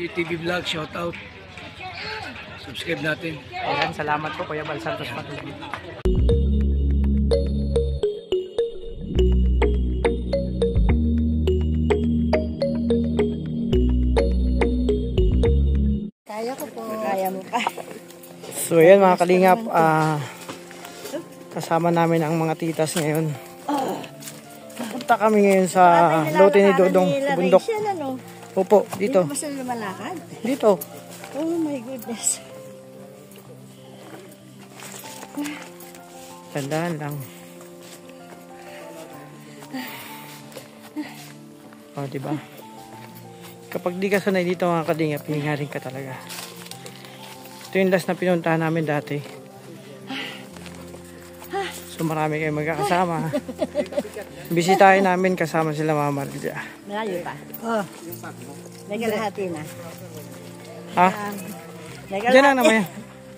TV Vlog, shout out. Subscribe natin. Ayan, salamat po Kuya Bal Santos Patuloy. Kaya ko po. Kaya mo pa. So ayan mga kalingap, kasama namin ang mga titas ngayon. Punta kami ngayon sa lote ni Dodong sa bundok. Opo, dito. Dito ba sila lumalakad? Dito. Oh my goodness. Tandaan lang. O, diba? Kapag di ka sanay dito mga kalingap, hihingarin ka talaga. Ito yung last na pinuntahan namin dati. So marami kayong magkakasama. Bisitahin namin kasama sila Mama Maria. Malayo pa? Oh. Nagalahati na. Ha? Diyan lang naman yan.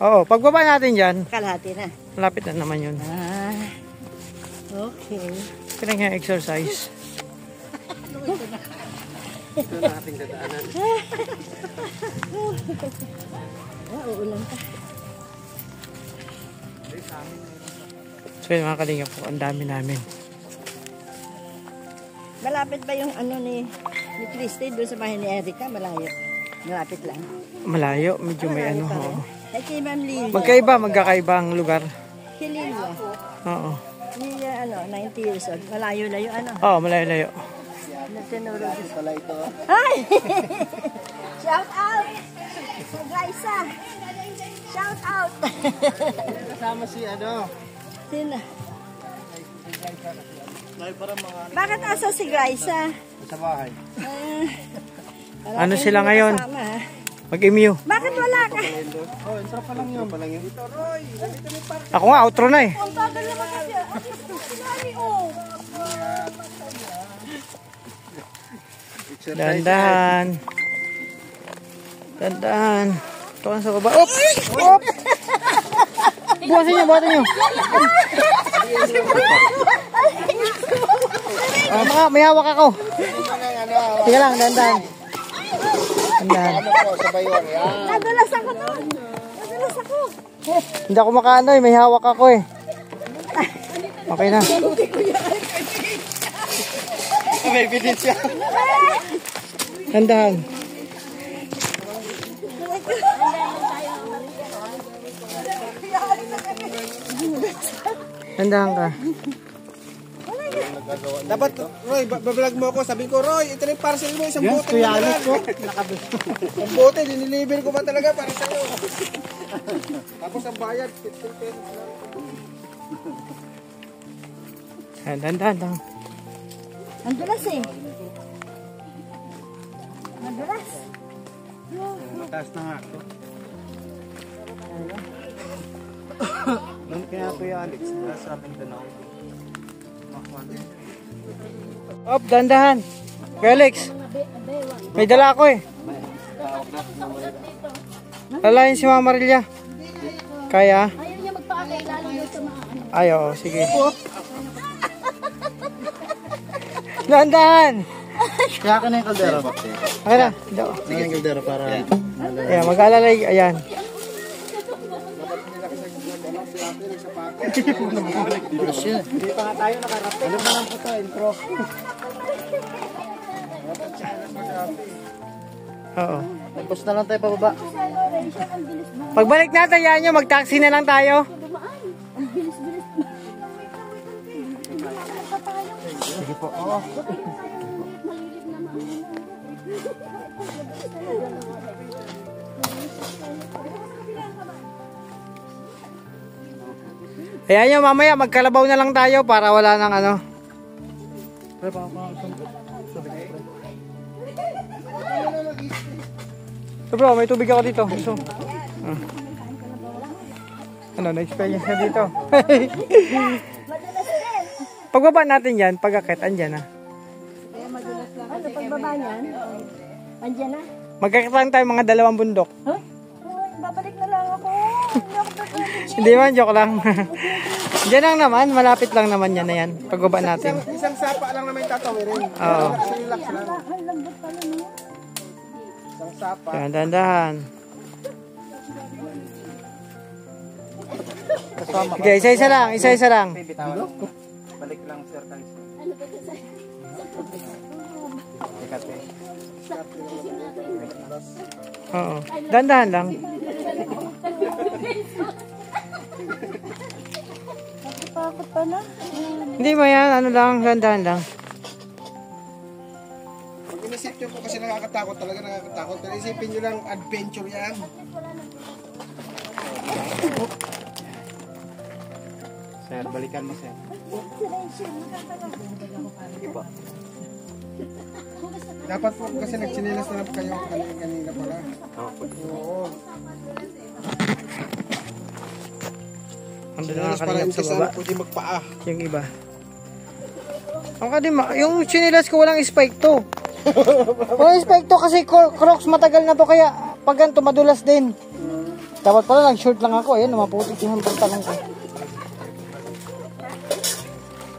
Oo, pagbaba natin dyan, Kalahati na. malapit na naman yun. Okay. Kaya nga exercise. Ito na ating dadaanan. Uulan pa. So yun mga kalingap po, ang dami namin. Malapit ba yung ano ni Christy doon sa bahay ni Erica? Malayo. Malapit lang. Malayo, medyo may ano. Oo. Ay kay Ma'am Lilia. Magkaiba ang lugar. Kay Lilia. Oo. Lilia, 90 years old. Malayo-layo, Oo, malayo-layo. Nagtinuro pala ito. Ay! Shout out! Sa Glyza! Shout out! Kasama si Sino? Bakit asa si Glyza? sa bahay. Ano sila ngayon? Mag-MU. Bakit wala ka? Oh, intro pa lang yun. Ito, Roy. Ako nga, outro na eh. Ang tagal naman kasi. Sinari, oh. Dandan. Dandan. Ito ka sa baba. Op! Op! Buhasin nyo. May hawak ako. Sige lang, dandan. Dandan. Nadulas ako to. Nadulas ako. Hindi ako makaano eh, may hawak ako eh. Okay na. May ebidensya. Dandan. Dandan ka. Dapat, Roy, bablog mo ako. Sabi ko, Roy, ito na yung parcel mo. Isang bote. Ang bote, diniliver ko ba talaga para sa'yo? Tapos ang bayad, 15 pesos lang. Dandan. Ang dulas eh. Nadulas. Mataas na nga ako. Nung kaya Kuya Alex, nasa Mindanao. Op, dandahan. Kuya Alex. May dala ako eh. Lalayin si Mama Maria. Kaya? Ayaw niya magpakakay lalo doon sa mga ano. Ay, oo, sige. Dandahan. Kaya ka na yung kaldera ba? Okay na. Kaya yung kaldera para... Ayan, mag-alalay. Ayan. Hindi pa nga tayo nakarating. Alam mo lang po ito, intro. Oo. Tapos na lang tayo pababa. Pagbalik natin yan nyo, mag-taxi na lang tayo. Sige po. Oo. Ayan nyo, mamaya magkalabaw na lang tayo para wala nang ano. So bro, may tubig ako dito. So, ano, na-experience na dito. Pagbaba natin yan, pag-akit, andyan na. Ano, pagbaba niyan? Andiyan na? Magkakit lang tayo mga 2 bundok. Huh? Babalik na lang ako. Hindi man, joke lang. Diyan lang naman, malapit lang naman yan na yan. Pagbaba natin. Isang sapa lang naman yung tatawirin. Oo. Relax lang. Ang lambot pala niya. Isang sapa. Yan, dahan-dahan. Okay, isa-isa lang, isa-isa lang. Balik lang sir tayo. Oo. Dahan-dahan lang. Bakit pa na? Hindi mo yan, ano lang, dahan-dahan lang. Pag inisip nyo po kasi nakakatakot talaga, nakakatakot. Pero isipin nyo lang, adventure yan. Sir, balikan mo sir. Dapat po kasi nagchinilas na lang kayo kanina pala. Oo. Ang doon Chinilas para nakakalingap hindi sa sana baba. pwede magpaa. Yung iba. Yung chinilas ko walang spike to. Walang spike to kasi Crocs matagal na to kaya pag ganito madulas din. Dapat pala nag-short lang ako. Ayan, maputik yung pantalon ko.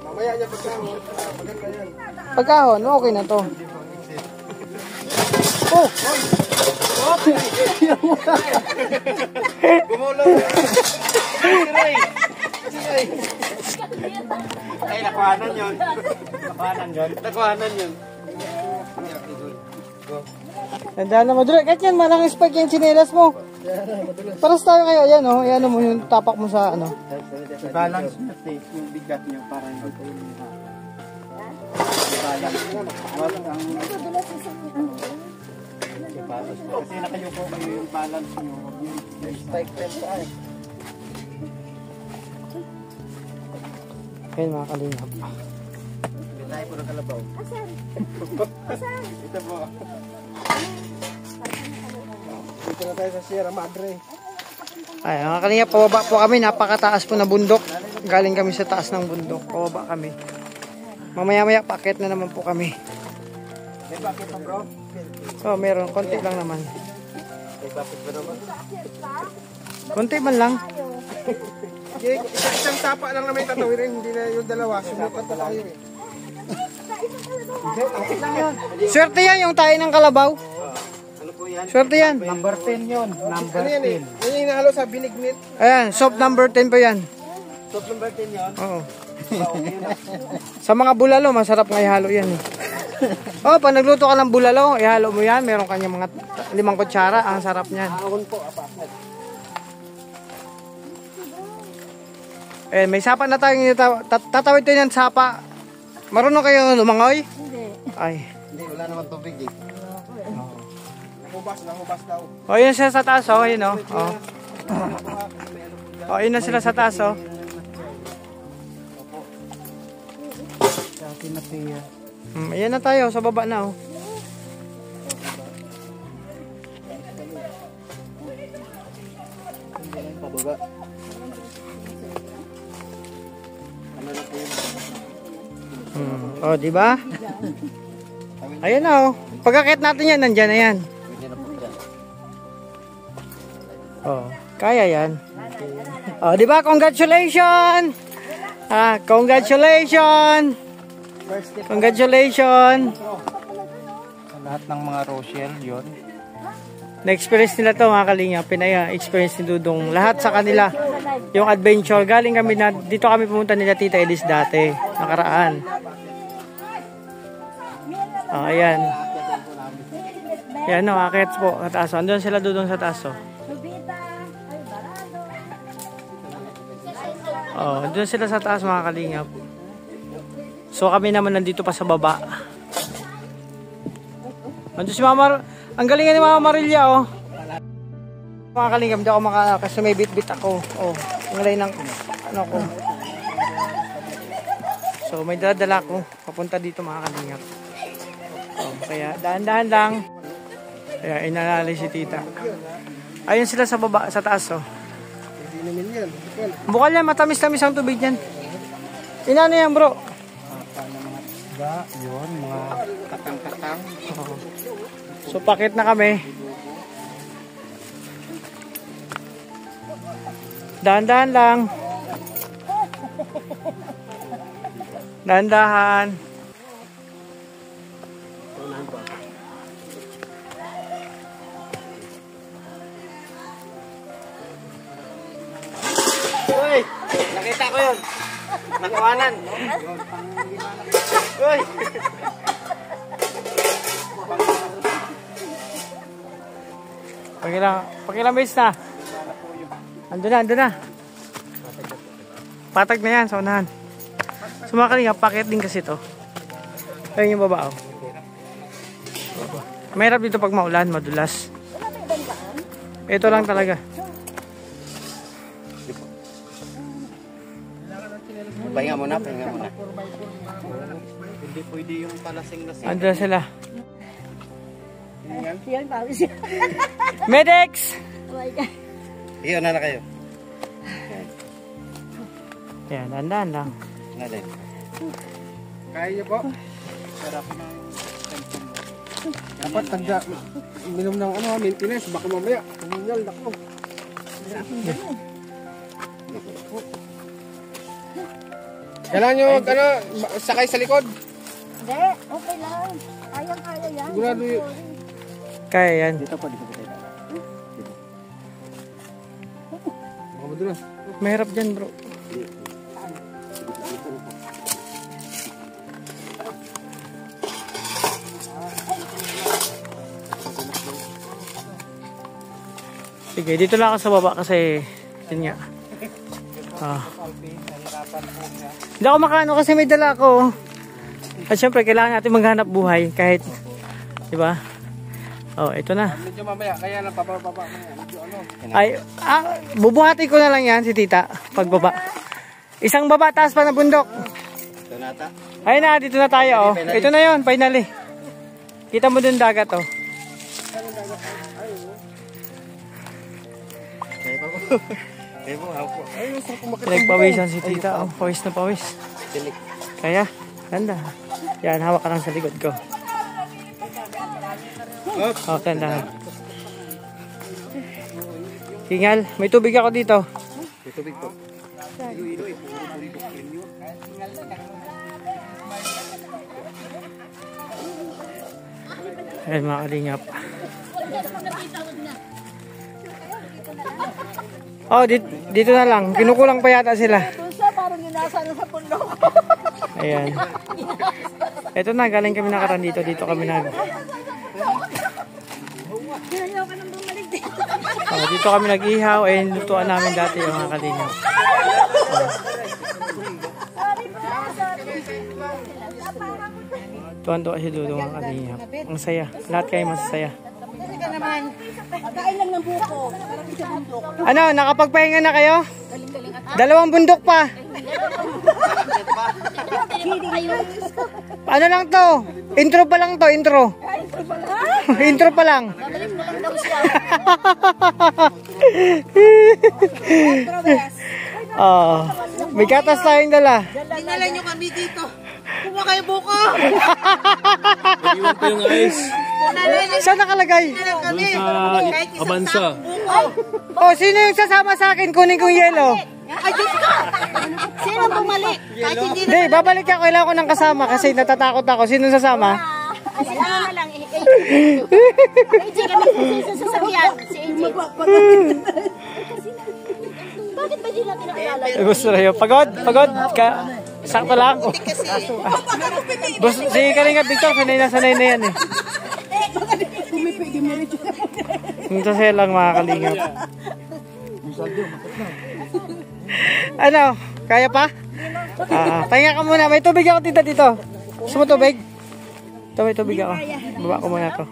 Mamaya niya pagkahon, maganda yan. Pagkahon, okay na to. Oh! Gumulo! Ay, nakuhanan yun. Nakuhanan yun. Tandaan na madulas. Kahit yan, malang spike yung chinelas mo. Paras tayo kayo. Ayan o. Ayan mo yung tapak mo sa ano. I-balance nyo please yung bigat nyo para hindi kayo liha. I-balance nyo. Walang ang... I-balance nyo. Kasi nakayuko kayo yung balance nyo. Yung spike time pa ay. Ayan mga kalingap. Bitay po ng kalabaw. Asan? Ito po. Dito na tayo sa Sierra Madre. Ay, mga kalingap, pababa po kami. Napakataas po na bundok. Galing kami sa taas ng bundok. Pababa kami. Mamaya-maya, paket na naman po kami. May bakit pa bro? Oh, meron. Konti lang naman. May bakit ba naman? Konti man lang. Isang sapa lang na may tatawirin, hindi na yung dalawa. Sumukat na tayo eh. Swerte yan yung tayo ng kalabaw. Ano po yan? Swerte yan. Number 10 yun. Number Ano yan eh? 10. Yan yung hinahalo sa binignit. Ayan, soap number 10 pa yan. Top number 10 yun. Oo. Sa mga bulalo, masarap nga ihalo yan eh. Oh, pag nagluto ka ng bulalo, ihalo mo yan. Meron kanya mga 5 kutsara. Ang sarap niyan. Ahon po, apakat. Eh, may sapa na tayong tatawid tayo ng sapa. Marunong kayo lumangoy? Hindi. Ay. Hindi, wala naman tubig eh. Nahubas daw. O, yun sila sa taas, oh. Yun, oh. Oh. Oh, yun na sila sa taas, oh. Sa akin na siya. Ayan na tayo, sa baba na, oh. Pababa. Ano na po yun? Oh, di ba? Ayan na, oh. Pagkakit natin yan, nandyan na yan. Pwede na po dyan. Oh, kaya yan. Oh, di ba? Congratulations! Ah, congratulations! Congratulations! Sa lahat ng mga Rochelle, yun. Na-experience nila to mga kalinga. Pinaya-experience ni Dudong. Lahat sa kanila. Yung adventure. Galing kami na, dito kami pumunta nila Tita Elis dati. Nakaraan. Oh, ayan. Yan o, akit po. Sa taas. Andun sila Dudong sa taas. Oh, andun sila sa taas mga kalingap. So kami naman nandito pa sa baba. Andun si Mama. Ang galingan ni Mama Marilia, oh. Mga kalingap, hindi ako kasi may bit-bit ako. Oh, ang lay ng ano ko. So, may dala ko. Papunta dito mga kalingap. Oh, kaya dahan-dahan lang. Kaya inalali si Tita. Ayun sila sa baba, sa taas, oh. Hindi namin yan. Bukal yan, matamis-tamis ang tubig yan. Inano yan, bro? Paano mga isda, yun, mga katang-katang. Oh. So, pakit na kami. Dahan-dahan lang. Dahan-dahan. Nakita ko yun. Nakuhanan. Uy! Pakilang base na. Andun na. Patag na yan sa unahan. Sumakaling packet din kasi to. Ayun yung baba, oh. Mahirap dito pag maulan, madulas. Ito lang talaga. Pahinga muna. Hindi pwede yung palasing-lasing. Andun sila. Yan, pawis yan. Medics! Oh my God. Iyo na kayo. Yan, dandan lang. Nalin. Kaya niyo po? Dapat tagda. Minom ng maintenance. Baka mamaya. Kumingal, nako. Kailangan nyo sakay sa likod. Hindi, okay lang. Kayang-kaya yan. Sigurado yun. Kaya yan. Dito po, dito. Baka madulas. Mahirap dyan, bro. Sige, dito lang ako sa baba kasi yun nga. Hindi ako makaano kasi may dala ako. At syempre, kailangan natin maghanap buhay kahit, di ba? Oh, ito na. Medyo mamaya, kaya lang papa mamaya. Medyo Ay, bubuhati ko na lang yan si tita pagbaba. Isang baba, taas pa na bundok. Ito nata. Ayun na, dito na tayo. Oh. Ito na yun, finally. Kita mo dun dagat, oh. Kaya po, hawak po. Ay, masarap po makita. Pinagpawisan si tita, oh. Pawis na pawis. Tilik. Kaya, ganda. Yan, hawak ka lang sa likod ko. Okay lang. Tingal, may tubig ako dito. May tubig po. Ayan mga kalingap. Oh, dito na lang. Kinukulang pa yata sila. Parang ginasa na sa pundok. Ayan. Ito na, galing kami nakaraan dito. Dito kami nag... Ayaw ka nang bumalik dito. Oh, dito kami nag-ihaw. Ayan, lutuan namin dati yung mga kalingap. Tuwan-tuwa si Lulu mga kalingap. Ang saya. Lahat kayo masasaya. Kasi ka naman, pagkain lang ng buko. Parang isa bundok. Ano, nakapagpahinga na kayo? 2 bundok pa. Ano lang to? Intro pa lang to, intro. Intro pa lang. Oh, may gatas tayong dala. Dinala nyo kami dito. Kumuha kayo buko. Iwan pa yung ice. Saan nakalagay? Kami. Abansa. Oh, sino yung sasama sa akin? Kunin kong yelo. Ay, Diyos ko! Sino bumalik? Kahit hindi na... Hindi, babalik ako. Kailangan ko ng kasama kasi natatakot ako. Sino sasama? Ay, sila na lang. AJ kami sa sasakyan. Si AJ. Bakit ba hindi natin nakilala? Gusto na yun. Pagod? Sakto lang. Si Kalinga Victor, sanay na yan eh. Ang sasaya lang mga kalingap. Ano? Kaya pa? Pahinga ka muna. May tubig ako dito. Gusto mo tubig? Ito may tubig ako. Baba ko muna to.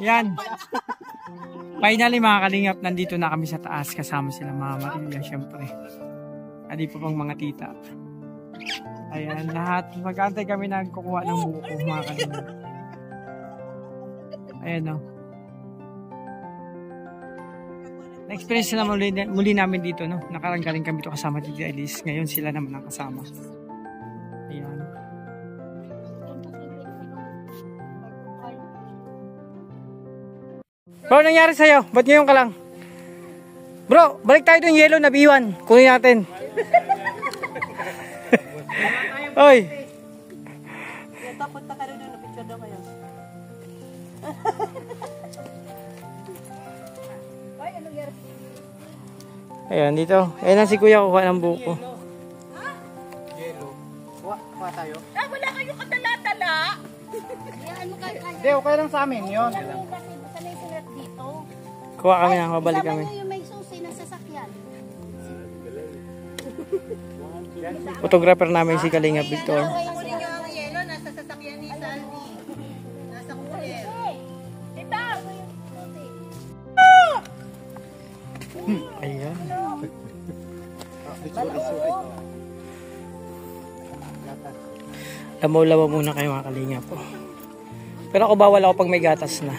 Yan. Finally mga kalingap, nandito na kami sa taas. Kasama sila Mama Maria syempre. Adi pa pang mga tita. Ayan, lahat. Mag-aantay kami nagkukuha ng buko mga kalingap. Ayan o. Na-experience na muli namin dito, no? Nakaranggaling kami ito kasama Tita Elise. Ngayon sila naman ang kasama. Ayan. Bro, nangyari sa'yo? Ba't ngayon ka lang? Bro, balik tayo dun yellow na B1. Kunin natin. Oy. Punta ka rin na picture daw kayo. Ay, ano nangyari? Ayan, dito. Ayan na si kuya kuha ng buko. Kuha tayo. Ah, wala kayong katala-tala. Hindi, okay lang sa amin yun. Sanay sulat dito. Kuha kami na, mabalik kami. Kasama nyo yung may susi na sasakyan. Photographer namin si Kalingap Victor. Kunin nyo ang yelo, nasa sasakyan ni Sandy. Nasa cooler. Tita! Ayan. Lamaw-lamaw muna kayo mga Kalingap po. Pero ako bawal ako pag may gatas na.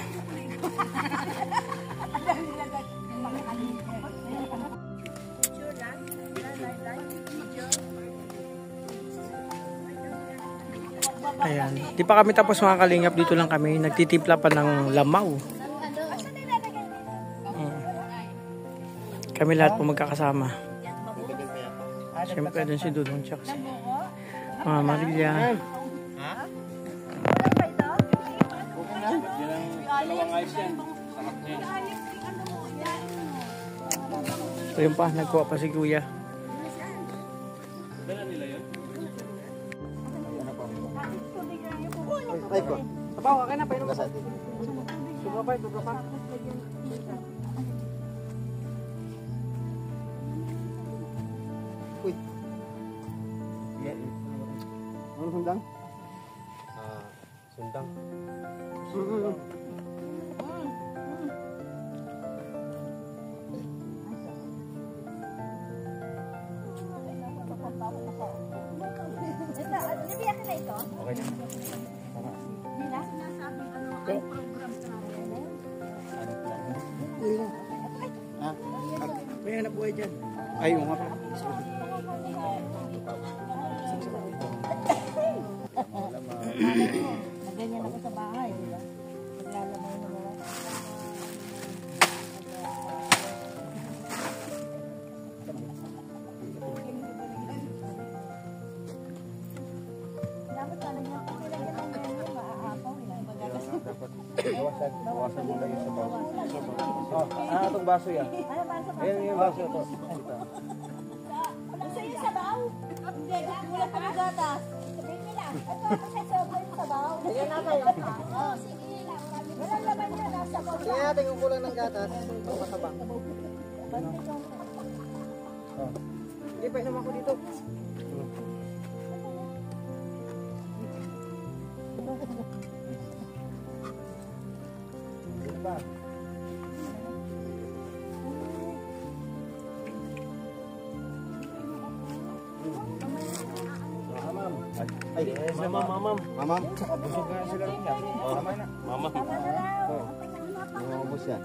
Ayan. Di pa kami tapos mga Kalingap. Dito lang kami. Nagtitimpla pa ng lamaw. Kami lahat po magkakasama. Siyempre doon si Dudong tsaka si Mama Maria. So yun pa, nagkuha pa si Kuya. Ay ko. Tabaw, ka na, painom ka. Tuga pa, tuga pa. Uy. Ano sundang? Sundang. Nabiyak ka na ito? Okay na. Nila, sinasabi ano ang program sa namin. May hanap buhay dyan. Ay, yung nga pa. Ganyan ako sa bahay, di ba? Naglalamay na mga. Dapat talaga ako sila yan ang ganyan, maaapaw, magagas. Bawasan mo tayo sa baso. Itong baso yan. Ano ba sa Ayan yung baso ito. Gusto yung sabaw? Hindi, wala pa ng gatas. Sabihin nila, ito ako sa sobo yung sabaw. Sige na kayo. Oo, sige lang. Wala naman na nasa sabaw. Sige natin kung kulang ng gatas. Masabang. Hindi, painom ako dito. Ay, mamam. Mamam. Busog na sila rin yan. Tama na. Mamam. Oo. Umubos yan.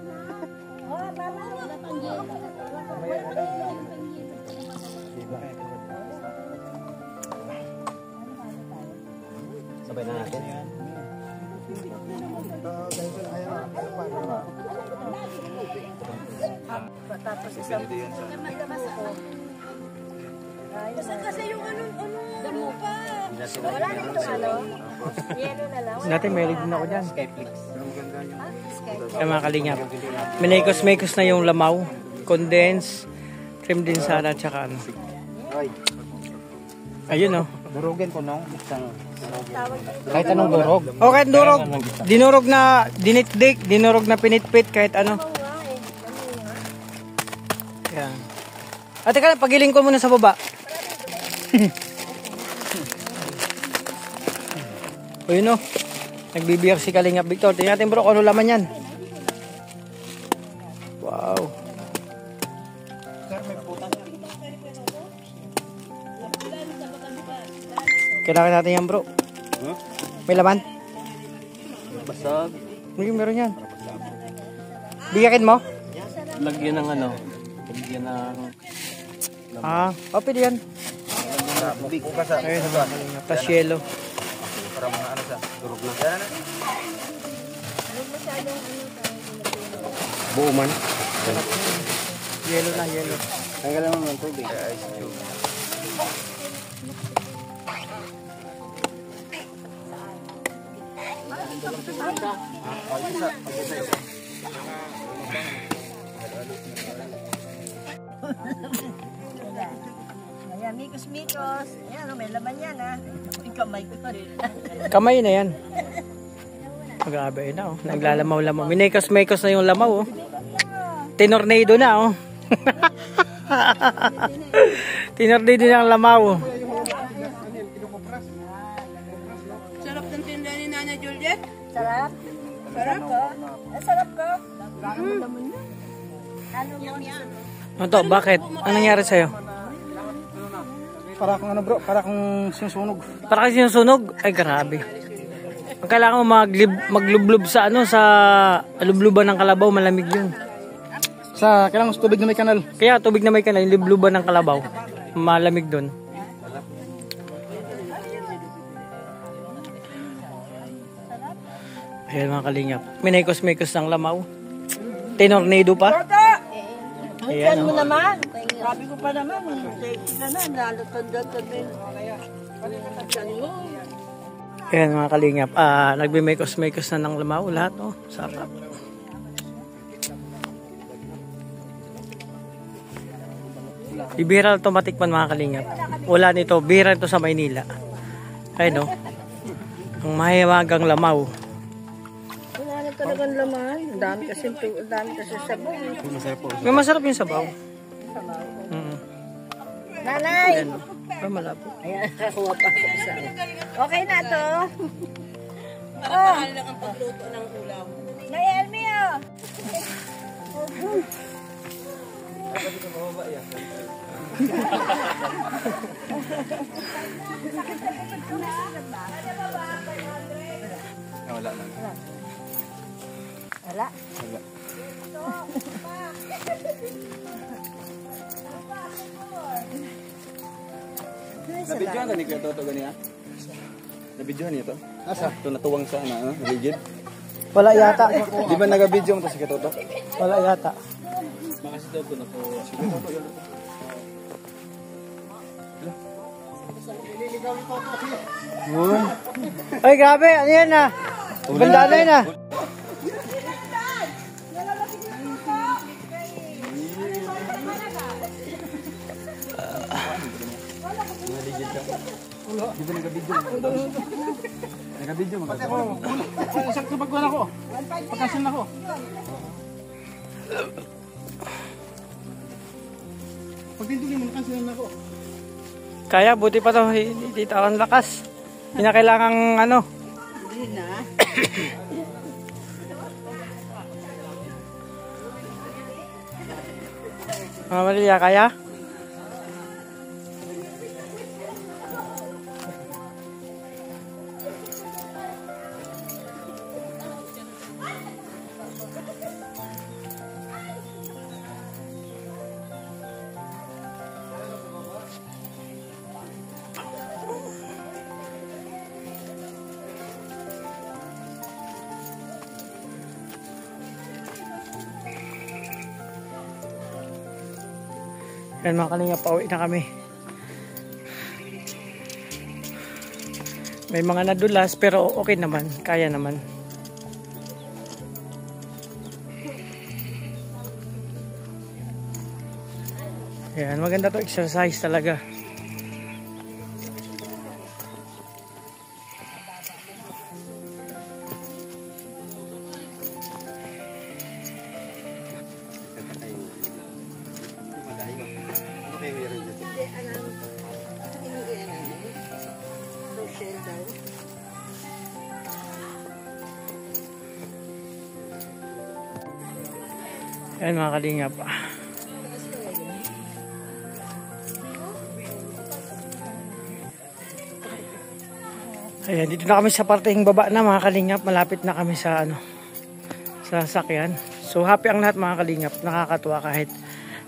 Mamaya na lang. Sabay na natin. Tapos isang kasi yung ano pa. Wala dito ano. Yelo na lang. Dati may din ako dyan. Skyflix. Kaya mga Kalingap. Minekos-mekos na yung lamaw. Condense. Cream din sana at saka ano. Ay, Ayun oh. durugin ko nung isang. Kahit anong durog. O kahit durog. Dinurog na dinitdik. Dinurog na pinitpit. Kahit ano. Yan. At teka, pagiling ko muna sa baba. O yun o. Nagbibiyak si Kalingap Victor. Tingnan natin bro kung ano laman yan. Wow. Kailangan natin yan bro. May laman? Basag. Meron yan. Biyakin mo? Lagyan ng ano. Lagyan ng... Pwede yan. Bukas sa... Ayun, tas yelo. Para mga ano sa durog na. Yan na. Buo man. Yelo na, yelo. Tanggalan mo ng tubig. Mikos. Yan, may laman yan ha. Yung kamay ko pa rin. Kamay na yan. Grabe na oh. Naglalamaw-lamaw. Minekos-mekos na yung lamaw oh. Tinornado na oh. Tinornado na ang lamaw. Sarap ng tinda ni Nana Juliet. Sarap. Sarap ko. Sarap ko. Ano mo? Ano bakit? Anong nangyari sa'yo? Para kung ano bro, para kung sinusunog. Para kasi sinusunog? Ay grabe. Ang kailangan mo maglublob sa ano, sa lubluban ng kalabaw, malamig yun. Kailangan sa tubig na may kanal. Kaya tubig na may kanal, yung lubluban ng kalabaw, malamig doon. Ayan mga kalingap. Minekos-mekos ng lamaw. Tinornado pa. Ayan Mo oh. naman. Sabi ko pa naman. Safety ka na. Nalutod-lutod din. Ayan mga kalingap. Nagbe-mekos-mekos na ng lamaw lahat oh. Sarap. Ibira ito matikman mga kalingap. Wala nito. Bira ito sa Maynila. Ayun oh. Ang mahiwagang lamaw. Wala na talagang laman. Ang dami kasi sabaw. May masarap yung sabaw. Nanay! Ayan oh. Malabo. Ayan, nakakuha pa ako isa. Okay na to. Oh. Lang ang pagluto ng ulam. Nay Elmi oh. Wala na. Wala. Nabidyohan ni Kuya Toto ganiya? Nabidyohan niya to? Asa? Ito natuwang sa ano, rigid. Wala yata. Di ba nagabidyo mo to si Kuya Toto? Wala yata. Makasi daw ko na po si Kuya Toto. Ay grabe, ano yan ah? Bandana yan ah. Di ba nagabidyo? Nagabidyo mo. Pati ako, isang tubagwan ako. Pagkasin ako. Pagdindulin mo, nakansinan ako. Kaya, buti pa to. Hindi ang lakas. Hindi na kailangang ano. Hindi na. Maria, kaya? Yan mga kalingap, pauwi na kami. May mga nadulas pero okay naman, kaya naman. Yan, maganda to exercise talaga. Yan mga kalingap. Ayan, dito na kami sa parteng baba na mga kalingap. Malapit na kami sa ano, sa sasakyan. So happy ang lahat mga kalingap. Nakakatuwa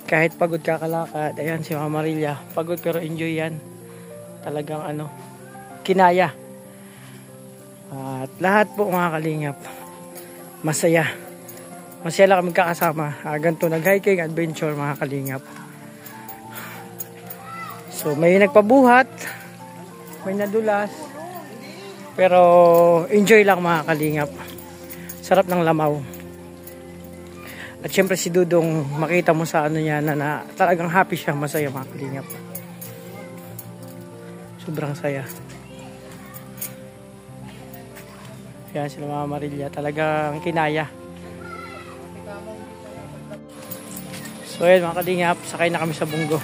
kahit pagod kakalakad. Ayan si Mama Maria. Pagod pero enjoy yan. Talagang ano, kinaya. At lahat po mga kalingap, masaya. Masaya lang kami kakasama. Ganito nag-hiking adventure mga kalingap. So may nagpabuhat, may nadulas, pero enjoy lang mga kalingap. Sarap ng lamaw. At syempre si Dudong, makita mo sa ano niya na talagang happy siya, masaya mga kalingap. Sobrang saya. Yan sila Mama Marilya, talagang kinaya. So ayun mga kalingap, sakay na kami sa bunggo.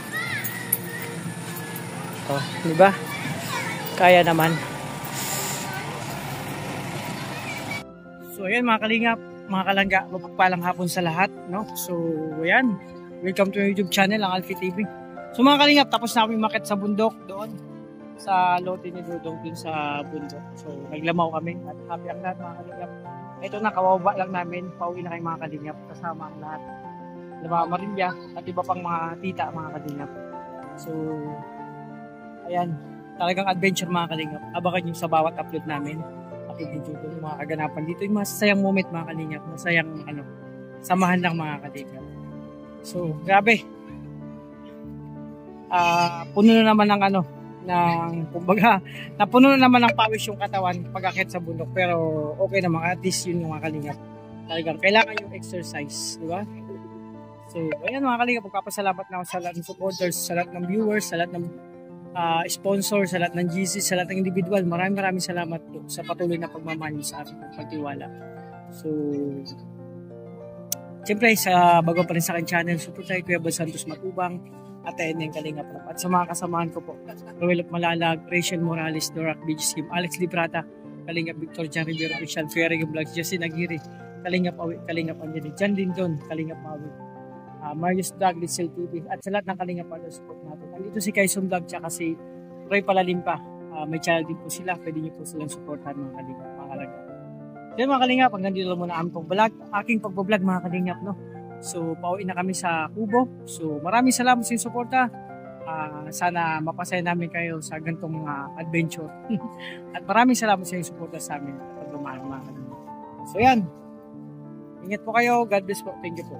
Oh, di ba? Kaya naman. So ayan mga kalingap, mga kalangga, mapagpalang hapon sa lahat, no? So ayan, welcome to my YouTube channel, ang Alfie TV. So mga kalingap, tapos na kami makit sa bundok doon sa lote ni Dudong dun sa bundok. So naglamaw kami at happy ang lahat mga kalingap. Ito na, kawaba lang namin, pauwi na kayo mga kalingap kasama ang lahat. Mama Marilya at iba pang mga tita mga kalingap. So ayan, talagang adventure mga kalingap. Abangan nyo sa bawat upload namin. Upload dito yung mga kaganapan dito, yung masayang moment mga kalingap, masayang samahan lang mga kalingap. So grabe, puno na naman ng kumbaga, napuno na naman ng pawis yung katawan pag-akit sa bundok, pero okay naman, at least yun yung mga kalingap. Talagang kailangan yung exercise, di ba? So ayan mga kalingap, magpapasalamat na ako sa lahat ng supporters, sa lahat ng viewers, sa lahat ng sponsor, sa lahat ng GC, sa lahat ng individual. Maraming salamat po sa patuloy na pagmamahal sa ating pagtiwala. So siyempre, bago pa rin sa aking channel, support tayo Kuya Bal Santos Matubang at Eneng Kalingap. At sa mga kasamahan ko po, Roel Malalag, Rachel Morales, Dorak Beach Scheme, Alex Librata, Kalingap Victor, Jan Rivero, Michelle Ferring Vlogs, Justin Aguirre, Kalingap Awi, Kalingap Anjali, Jan Lindon, Kalingap Awi, Marius Vlog, Lizelle TV, at sa lahat ng Kalingap Palo support natin. Andito si Kaison Vlog, tsaka si Roy Palalimpa. May channel din po sila, pwede niyo po silang supportan mga Kalingap, mga Kalingap. Yan mga Kalingap, hanggang dito lang muna aming pag-vlog, aking pag-vlog mga Kalingap, no? So pauwi na kami sa Kubo. So maraming salamat sa inyong suporta. Sana mapasaya namin kayo sa ganitong mga adventure. At maraming salamat sa inyong suporta sa amin at pagmamahal mga Kalingap. So yan, ingat po kayo, God bless po, thank you po.